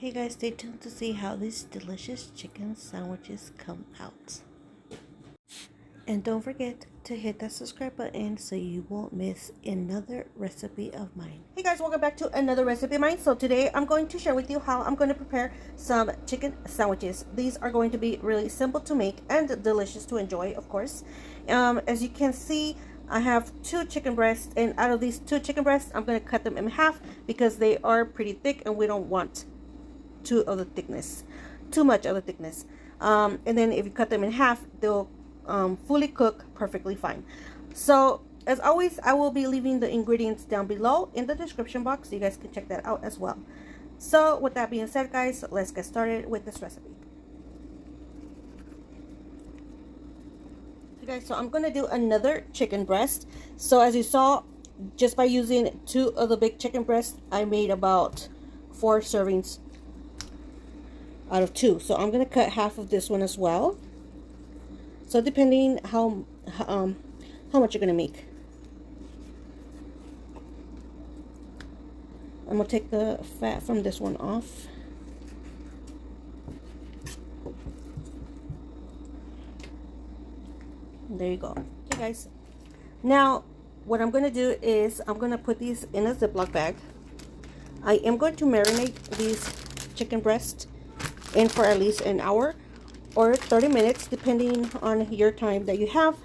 Hey guys, stay tuned to see how these delicious chicken sandwiches come out. And don't forget to hit that subscribe button so you won't miss another recipe of mine. Hey guys, welcome back to another recipe of mine. So today I'm going to share with you how I'm going to prepare some chicken sandwiches. These are going to be really simple to make and delicious to enjoy, of course. As you can see, I have 2 chicken breasts, and out of these 2 chicken breasts, I'm going to cut them in half because they are pretty thick and we don't want too much of the thickness. And then if you cut them in half, they'll fully cook perfectly fine. So as always, I will be leaving the ingredients down below in the description box so you guys can check that out as well. So with that being said, guys, let's get started with this recipe. Okay guys, so I'm gonna do another chicken breast. So as you saw, just by using 2 of the big chicken breasts, I made about 4 servings out of 2. So I'm gonna cut half of this one as well. So depending how much you're gonna make. I'm gonna take the fat from this one off. There you go. Okay guys, now what I'm gonna do is I'm gonna put these in a Ziploc bag. I am going to marinate these chicken breasts in for at least an hour or 30 minutes depending on your time that you have,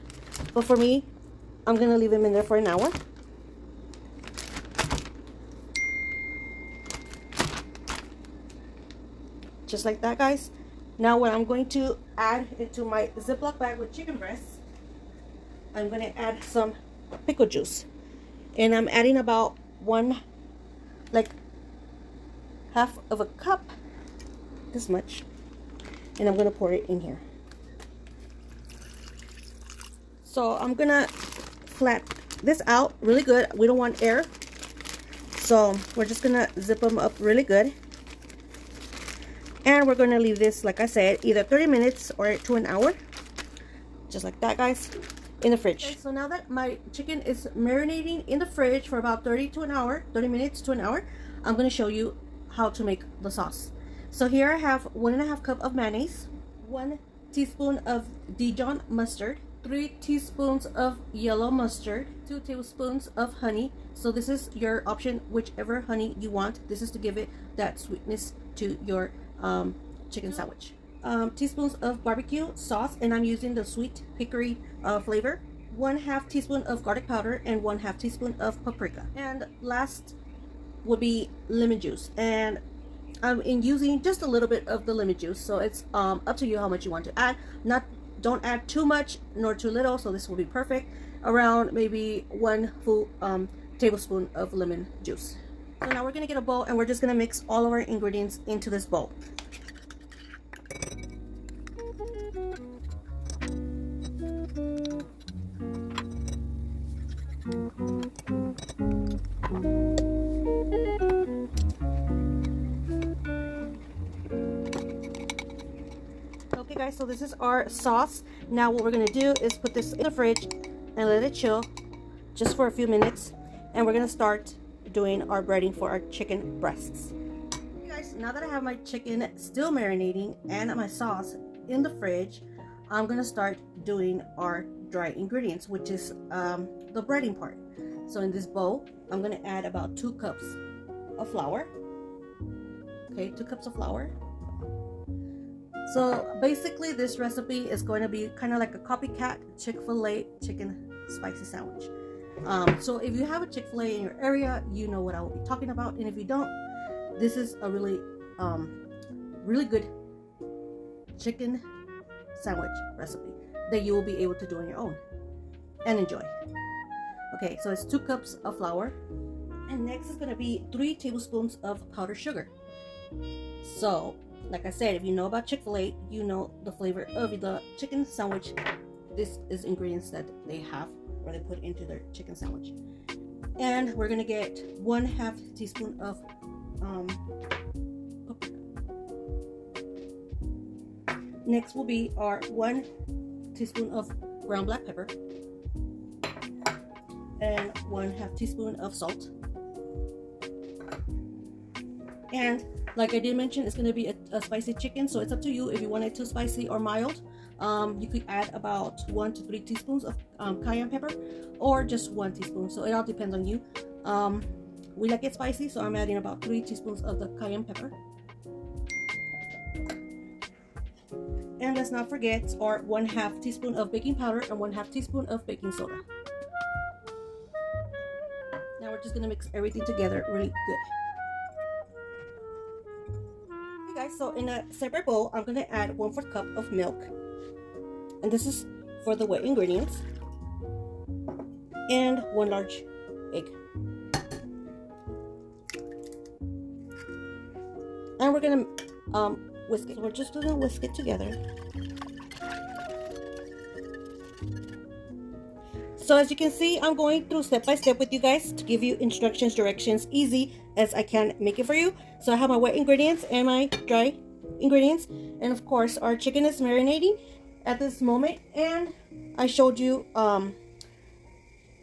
but for me, I'm gonna leave them in there for an hour. Just like that, guys. Now what I'm going to add into my Ziploc bag with chicken breasts, I'm gonna add some pickle juice, and I'm adding about half of a cup, this much, and I'm gonna pour it in here. So I'm gonna flat this out really good. We don't want air, so we're just gonna zip them up really good, and we're gonna leave this, like I said, either 30 minutes or to an hour, just like that, guys, in the fridge. Okay, so now that my chicken is marinating in the fridge for about 30 minutes to an hour, I'm gonna show you how to make the sauce. So here I have 1.5 cup of mayonnaise, 1 teaspoon of Dijon mustard, 3 teaspoons of yellow mustard, 2 tablespoons of honey. So this is your option, whichever honey you want. This is to give it that sweetness to your chicken sandwich. Teaspoons of barbecue sauce, and I'm using the sweet hickory flavor. 1/2 teaspoon of garlic powder and 1/2 teaspoon of paprika. And last would be lemon juice, and I'm using just a little bit of the lemon juice, so it's up to you how much you want to add. Don't add too much nor too little, so this will be perfect. Around maybe 1 full tablespoon of lemon juice. So now we're gonna get a bowl, and we're just gonna mix all of our ingredients into this bowl. Okay guys, so this is our sauce. Now what we're gonna do is put this in the fridge and let it chill just for a few minutes, and we're gonna start doing our breading for our chicken breasts. Okay guys, now that I have my chicken still marinating and my sauce in the fridge, I'm gonna start doing our dry ingredients, which is the breading part. So in this bowl, I'm gonna add about 2 cups of flour. Okay, 2 cups of flour. So basically this recipe is going to be kind of like a copycat Chick-fil-A chicken spicy sandwich. So if you have a Chick-fil-A in your area, you know what I will be talking about, and if you don't, this is a really good chicken sandwich recipe that you will be able to do on your own and enjoy. Okay, so it's 2 cups of flour, and next is going to be 3 tablespoons of powdered sugar. So like I said, if you know about Chick-fil-A, you know the flavor of the chicken sandwich. This is ingredients that they have or they put into their chicken sandwich. And we're gonna get 1/2 teaspoon of paprika. Next will be our 1 teaspoon of ground black pepper and 1/2 teaspoon of salt. And like I did mention, it's going to be a spicy chicken, so it's up to you if you want it too spicy or mild. You could add about 1 to 3 teaspoons of cayenne pepper, or just 1 teaspoon, so it all depends on you. We like it spicy, so I'm adding about 3 teaspoons of the cayenne pepper. And let's not forget our 1/2 teaspoon of baking powder and 1/2 teaspoon of baking soda. Now we're just gonna mix everything together really good. Okay guys, so in a separate bowl, I'm gonna add 1/4 cup of milk. And this is for the wet ingredients. And 1 large egg. And we're gonna whisk it. So we're just gonna whisk it together. So as you can see, I'm going through step by step with you guys to give you instructions, directions, easy as I can make it for you. So I have my wet ingredients and my dry ingredients, and of course our chicken is marinating at this moment, and I showed you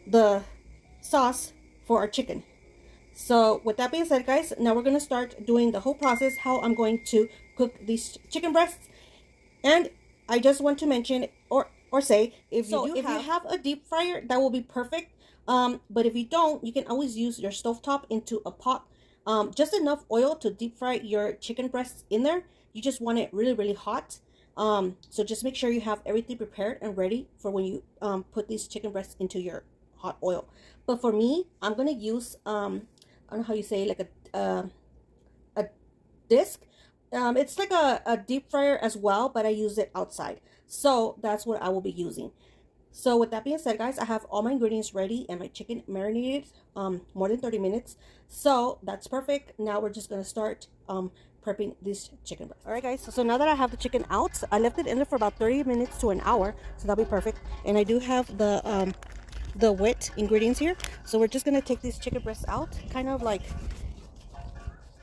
the sauce for our chicken. So with that being said, guys, now we're going to start doing the whole process, how I'm going to cook these chicken breasts. And I just want to mention or say, if you have a deep fryer, that will be perfect. But if you don't, you can always use your stovetop into a pot. Just enough oil to deep fry your chicken breasts in there. You just want it really, really hot. So just make sure you have everything prepared and ready for when you put these chicken breasts into your hot oil. But for me, I'm going to use I don't know how you say, like a disc. It's like a deep fryer as well, but I use it outside. So that's what I will be using. So with that being said, guys, I have all my ingredients ready and my chicken marinated more than 30 minutes. So that's perfect. Now we're just going to start prepping this chicken breast. All right, guys. So now that I have the chicken out, I left it in there for about 30 minutes to an hour. So that'll be perfect. And I do have the wet ingredients here, so we're just gonna take these chicken breasts out, kind of like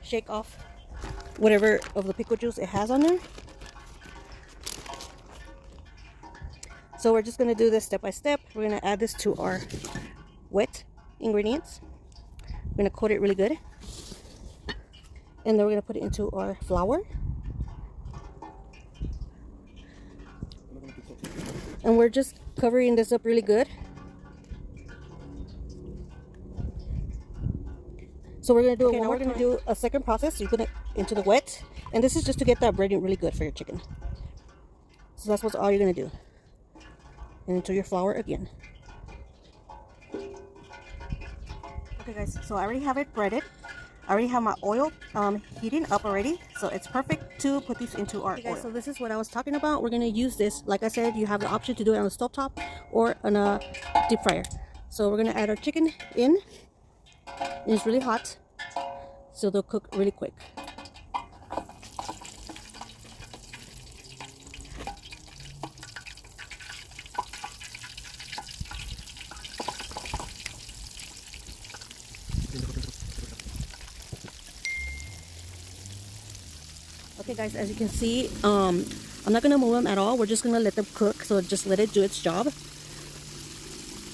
shake off whatever of the pickle juice it has on there. So we're just gonna do this step by step. We're gonna add this to our wet ingredients. We're gonna coat it really good, and then we're gonna put it into our flour, and we're just covering this up really good. So we're gonna do we're gonna do a second process. You put it into the wet, and this is just to get that breading really good for your chicken. So that's what's all you're gonna do. And into your flour again. Okay guys, so I already have it breaded. I already have my oil heating up already, so it's perfect to put these into our oil. So this is what I was talking about. We're gonna use this, like I said, you have the option to do it on the stovetop or on a deep fryer. So we're gonna add our chicken in. It's really hot, so they'll cook really quick. Okay guys, as you can see, I'm not going to move them at all. We're just going to let them cook, so just let it do its job.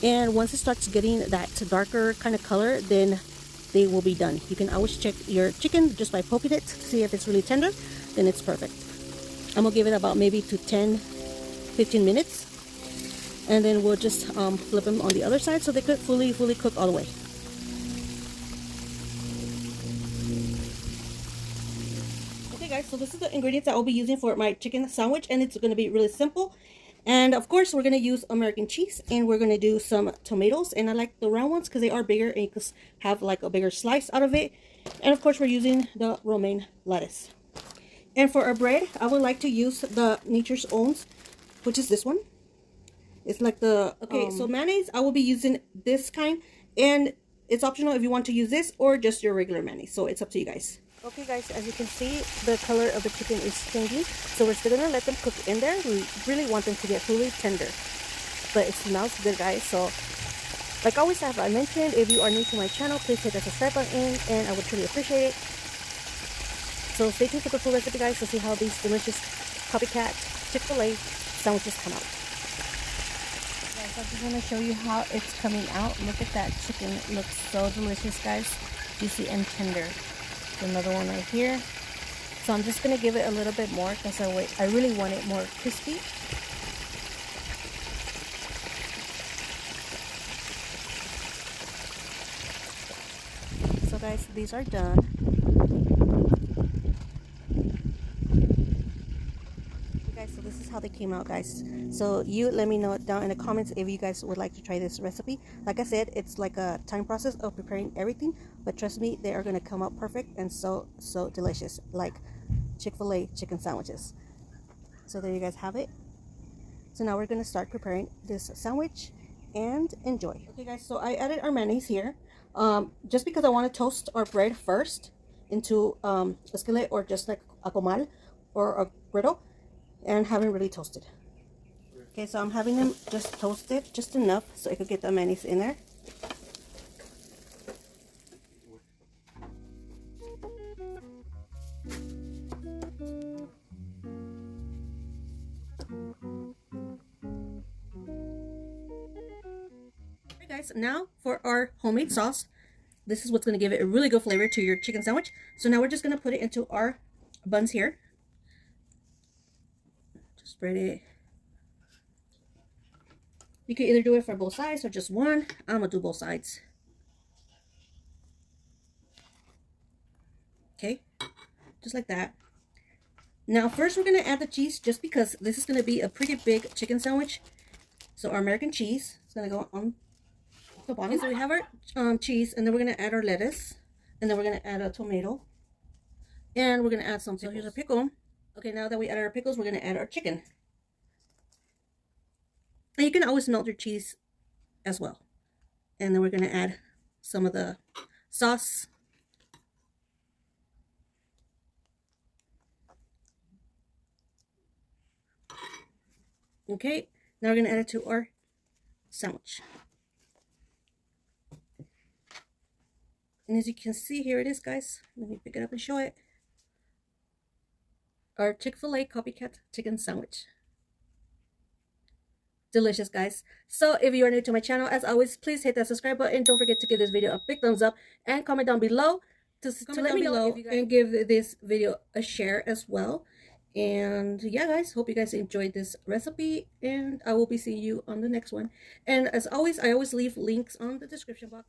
And once it starts getting that darker kind of color, then they will be done. You can always check your chicken just by poking it to see if it's really tender. Then it's perfect. I'm gonna give it about maybe to 10-15 minutes, and then we'll just flip them on the other side so they could fully cook all the way. Okay guys, so this is the ingredients that I'll be using for my chicken sandwich, and it's going to be really simple. And of course, we're going to use American cheese, and we're going to do some tomatoes. And I like the round ones because they are bigger and you can have like a bigger slice out of it. And of course, we're using the Romain lettuce. And for our bread, I would like to use the Nature's Own, which is this one. It's like the, okay, so mayonnaise, I will be using this kind. And it's optional if you want to use this or just your regular mayonnaise. So it's up to you guys. Okay guys, as you can see, the color of the chicken is changing, so we're still gonna let them cook in there. We really want them to get fully tender, but it smells good, guys. So like always I mentioned, if you are new to my channel, please hit the subscribe button, and I would truly appreciate it. So stay tuned for the full recipe, guys, to see how these delicious copycat Chick-fil-A sandwiches come out. Guys, I'm just gonna show you how it's coming out. Look at that chicken, it looks so delicious, guys, juicy and tender. Another one right here. So I'm just gonna give it a little bit more because I really want it more crispy. So guys, these are done. Okay guys, so this is how they came out, guys. So you let me know down in the comments if you guys would like to try this recipe. Like I said, it's like a time process of preparing everything, but trust me, they are gonna come out perfect and so delicious, like Chick-fil-A chicken sandwiches. So there you guys have it. So now we're gonna start preparing this sandwich and enjoy. Okay guys, so I added our mayonnaise here. Just because I want to toast our bread first into a skillet or just like a comal or a griddle, and haven't really toasted. Okay, so I'm having them just toasted just enough so I could get the mayonnaise in there. Alright guys, now for our homemade sauce. This is what's going to give it a really good flavor to your chicken sandwich. So now we're just going to put it into our buns here. Just spread it. You can either do it for both sides or just one. I'm going to do both sides. Okay, just like that. Now first we're going to add the cheese just because this is going to be a pretty big chicken sandwich. So our American cheese is going to go on the bottom. Okay, so we have our cheese, and then we're going to add our lettuce, and then we're going to add a tomato, and we're going to add some pickles. So here's our pickle. Okay, now that we added our pickles, we're going to add our chicken. And you can always melt your cheese as well. And then we're going to add some of the sauce. Okay, now we're going to add it to our sandwich. And as you can see, here it is, guys. Let me pick it up and show it. Our Chick-fil-A copycat chicken sandwich. Delicious, guys. So if you are new to my channel, as always, please hit that subscribe button. Don't forget to give this video a big thumbs up and comment down below to let me know if you guys, and give this video a share as well. And yeah, guys, hope you guys enjoyed this recipe, and I will be seeing you on the next one. And as always, I always leave links on the description box.